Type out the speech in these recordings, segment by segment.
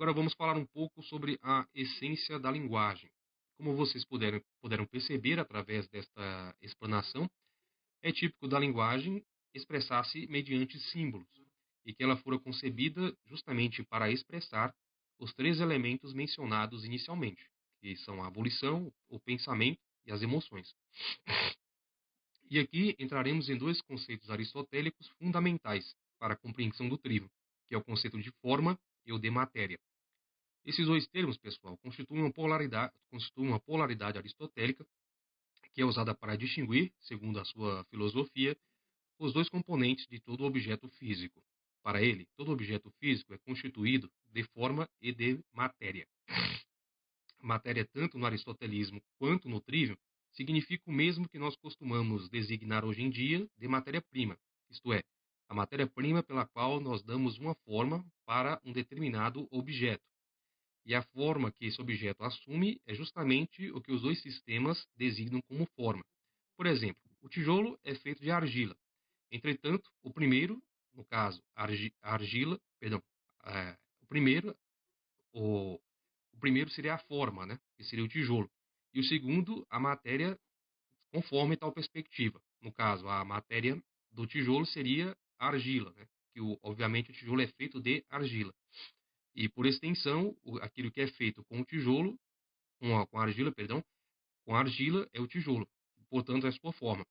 Agora vamos falar um pouco sobre a essência da linguagem. Como vocês puderam perceber através desta explanação, é típico da linguagem expressar-se mediante símbolos, e que ela fora concebida justamente para expressar os três elementos mencionados inicialmente, que são a abolição, o pensamento e as emoções. E aqui entraremos em dois conceitos aristotélicos fundamentais para a compreensão do trivium, que é o conceito de forma e o de matéria. Esses dois termos, pessoal, constituem uma polaridade aristotélica que é usada para distinguir, segundo a sua filosofia, os dois componentes de todo objeto físico. Para ele, todo objeto físico é constituído de forma e de matéria. Matéria, tanto no aristotelismo quanto no trivium, significa o mesmo que nós costumamos designar hoje em dia de matéria-prima, isto é, a matéria-prima pela qual nós damos uma forma para um determinado objeto. E a forma que esse objeto assume é justamente o que os dois sistemas designam como forma. Por exemplo, o tijolo é feito de argila. Entretanto, o primeiro, no caso, argila, perdão, o primeiro, o, o primeiro seria a forma, né, que seria o tijolo. E o segundo, a matéria, conforme tal perspectiva. No caso, a matéria do tijolo seria a argila, né, que obviamente o tijolo é feito de argila. E por extensão, aquilo que é feito com o tijolo, com a argila, perdão, com a argila é o tijolo, portanto é a sua forma.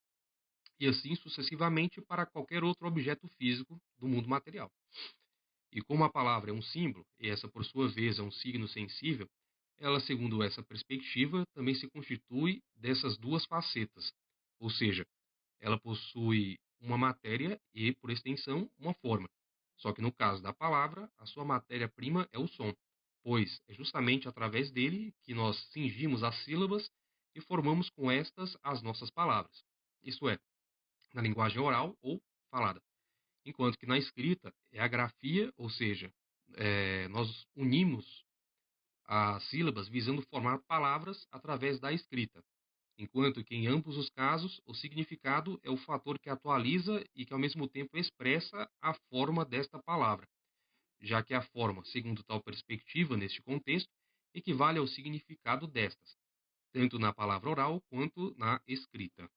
E assim sucessivamente para qualquer outro objeto físico do mundo material. E como a palavra é um símbolo, e essa por sua vez é um signo sensível, ela, segundo essa perspectiva, também se constitui dessas duas facetas, ou seja, ela possui uma matéria e, por extensão, uma forma. Só que no caso da palavra, a sua matéria-prima é o som, pois é justamente através dele que nós cingimos as sílabas e formamos com estas as nossas palavras, isto é, na linguagem oral ou falada. Enquanto que na escrita é a grafia, ou seja, nós unimos as sílabas visando formar palavras através da escrita. Enquanto que em ambos os casos o significado é o fator que atualiza e que ao mesmo tempo expressa a forma desta palavra, já que a forma, segundo tal perspectiva neste contexto, equivale ao significado destas, tanto na palavra oral quanto na escrita.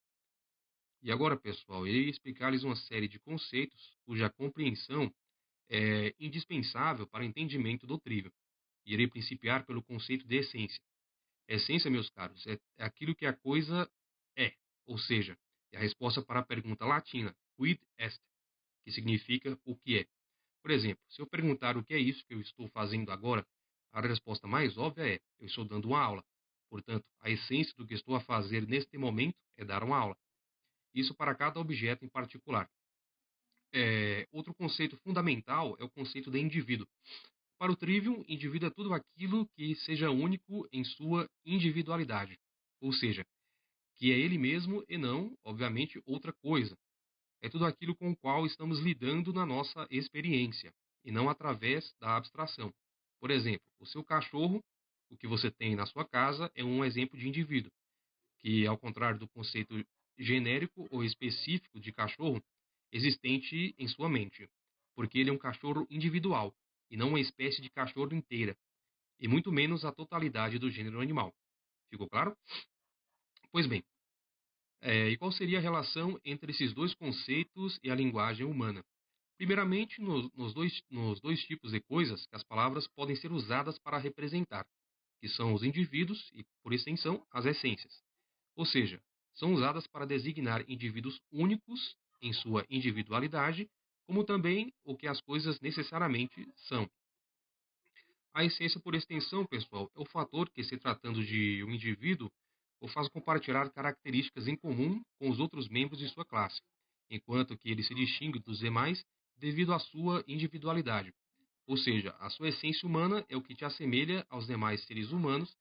E agora, pessoal, eu irei explicar-lhes uma série de conceitos cuja compreensão é indispensável para o entendimento do trivium. Irei principiar pelo conceito de essência. Essência, meus caros, é aquilo que a coisa é, ou seja, é a resposta para a pergunta latina, quid est, que significa o que é. Por exemplo, se eu perguntar o que é isso que eu estou fazendo agora, a resposta mais óbvia é, eu estou dando uma aula. Portanto, a essência do que estou a fazer neste momento é dar uma aula. Isso para cada objeto em particular. Outro conceito fundamental é o conceito de indivíduo. Para o trivium, indivíduo é tudo aquilo que seja único em sua individualidade, ou seja, que é ele mesmo e não, obviamente, outra coisa. É tudo aquilo com o qual estamos lidando na nossa experiência, e não através da abstração. Por exemplo, o seu cachorro, o que você tem na sua casa, é um exemplo de indivíduo, que, ao contrário do conceito genérico ou específico de cachorro, existente em sua mente, porque ele é um cachorro individual, e não uma espécie de cachorro inteira, e muito menos a totalidade do gênero animal. Ficou claro? Pois bem, e qual seria a relação entre esses dois conceitos e a linguagem humana? Primeiramente, nos dois tipos de coisas que as palavras podem ser usadas para representar, que são os indivíduos e, por extensão, as essências. Ou seja, são usadas para designar indivíduos únicos em sua individualidade, como também o que as coisas necessariamente são. A essência, por extensão, pessoal, é o fator que, se tratando de um indivíduo, o faz compartilhar características em comum com os outros membros de sua classe, enquanto que ele se distingue dos demais devido à sua individualidade. Ou seja, a sua essência humana é o que te assemelha aos demais seres humanos,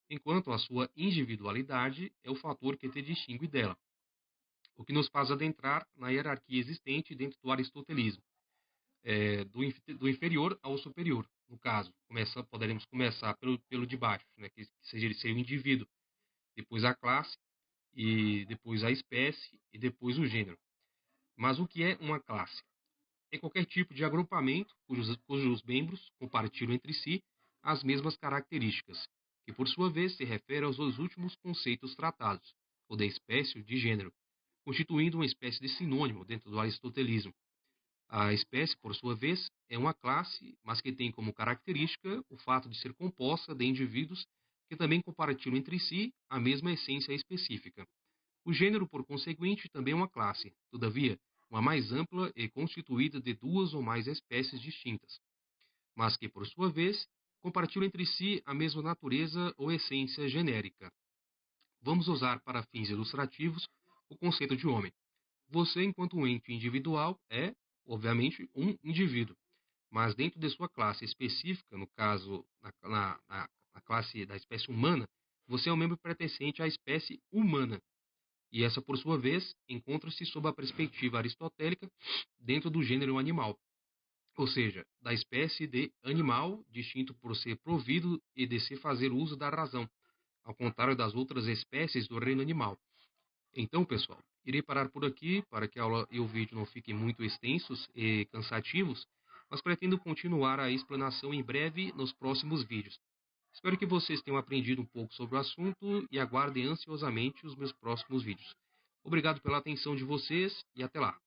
enquanto a sua individualidade é o fator que te distingue dela, o que nos faz adentrar na hierarquia existente dentro do aristotelismo, do inferior ao superior. No caso, poderemos começar pelo de baixo, né, que seria o indivíduo, depois a classe, e depois a espécie, e depois o gênero. Mas o que é uma classe? É qualquer tipo de agrupamento cujos membros compartilham entre si as mesmas características, que por sua vez se refere aos dois últimos conceitos tratados, o de espécie e o de gênero, constituindo uma espécie de sinônimo dentro do aristotelismo. A espécie, por sua vez, é uma classe, mas que tem como característica o fato de ser composta de indivíduos que também compartilham entre si a mesma essência específica. O gênero, por conseguinte, também é uma classe, todavia, uma mais ampla e constituída de duas ou mais espécies distintas, mas que, por sua vez, compartilham entre si a mesma natureza ou essência genérica. Vamos usar para fins ilustrativos o conceito de homem. Você, enquanto um ente individual, é, obviamente, um indivíduo, mas dentro de sua classe específica, no caso, na classe da espécie humana, você é um membro pertencente à espécie humana. E essa, por sua vez, encontra-se sob a perspectiva aristotélica dentro do gênero animal, ou seja, da espécie de animal, distinto por ser provido e de se fazer uso da razão, ao contrário das outras espécies do reino animal. Então, pessoal, irei parar por aqui para que a aula e o vídeo não fiquem muito extensos e cansativos, mas pretendo continuar a explanação em breve nos próximos vídeos. Espero que vocês tenham aprendido um pouco sobre o assunto e aguardem ansiosamente os meus próximos vídeos. Obrigado pela atenção de vocês e até lá.